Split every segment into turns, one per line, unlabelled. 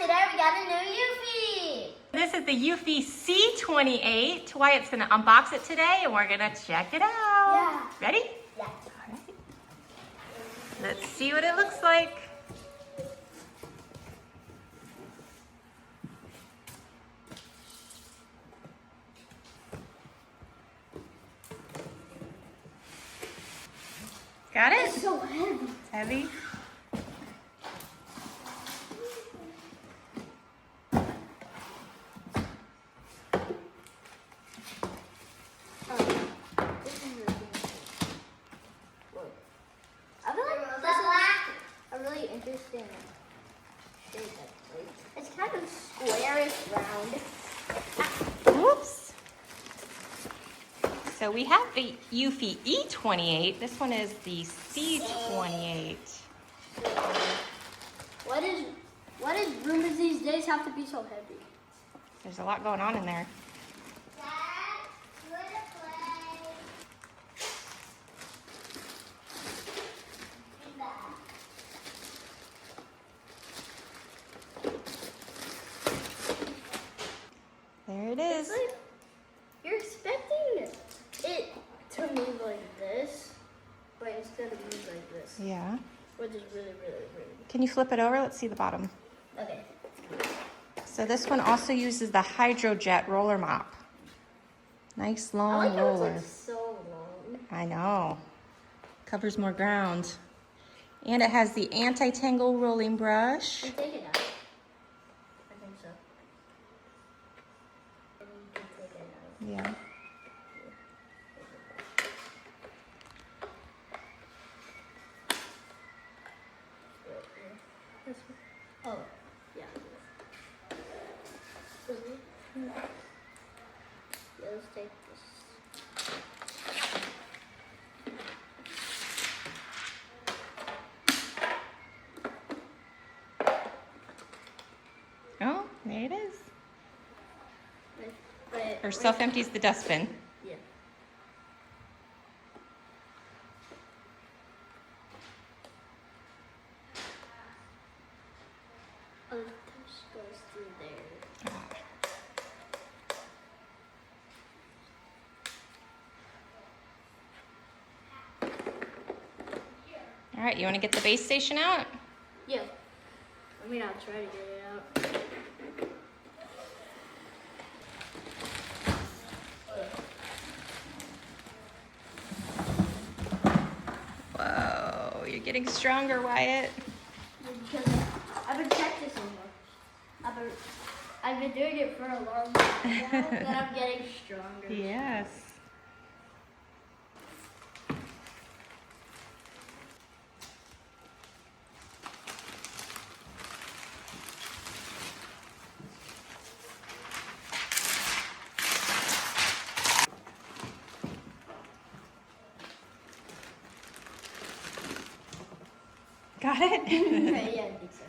today we got a new Eufy.
This is the Eufy C28. Wyatt's gonna unbox it today and we're gonna check it out.
Yeah.
Ready?
Yeah.
All right. Let's see what it looks like. Got it?
It's so heavy.
It's heavy.
This is really good. I feel like this is a really interesting shape, actually. It's kind of squarish round.
Oops. So we have the Eufy E28. This one is the C28.
Why does Roombas these days have to be so heavy?
There's a lot going on in there. There it is.
It's like, you're expecting it to move like this, but instead of move like this,
Yeah.
which is really, really, really.
Can you flip it over? Let's see the bottom.
Okay.
So this one also uses the Hydrojet roller mop. Nice
I
long
like how
roller.
it's like so long.
I know. Covers more ground. And it has the anti-tangle rolling brush.
Can take it out. I think so. And you can take it out.
Yeah.
Oh, yeah. Yeah, let's take this.
Oh, there it is.
But
Or self-empties the dustbin.
yeah. Oh, this goes through there.
All right, you want to get the base station out?
Yeah. I mean, I'll try to get it out.
Whoa, you're getting stronger, Wyatt.
Because I've been practicing more. I've been doing it for a long time now, and I'm getting stronger.
Yes. Got it?
Okay, yeah, I think so.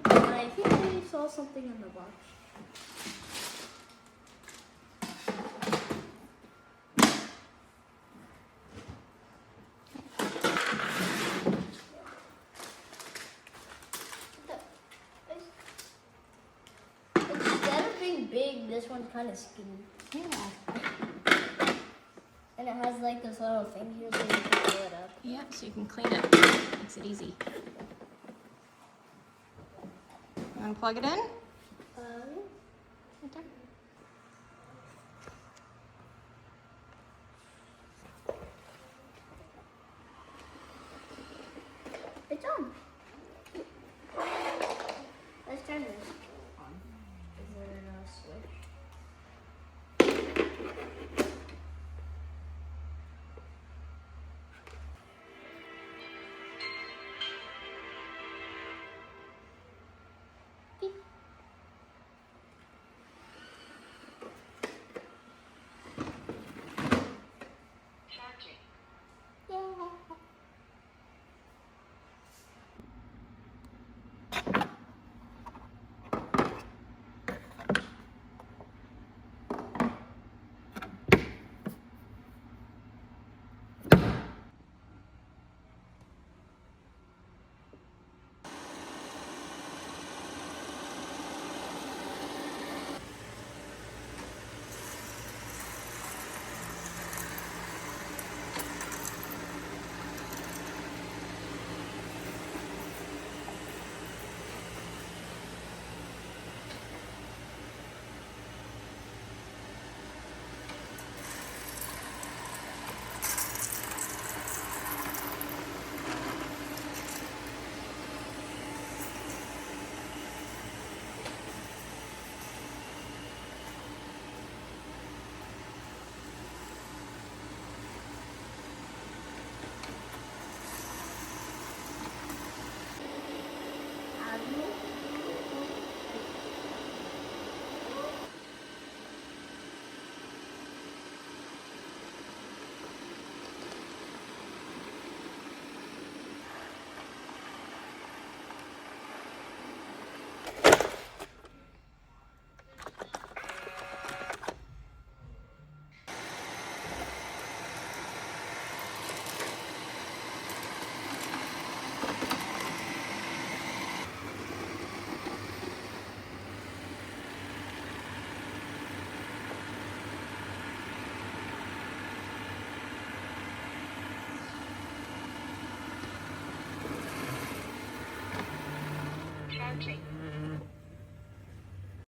I think I saw something in the box. Instead of being big, this one's kind of skinny.
Yeah.
And it has like this little thing here so you can pull it up.
Yep, so you can clean it. Makes it easy. You want to plug it in? Right there.
It's on. Let's turn this on. Is there a switch? Beep.
quickly.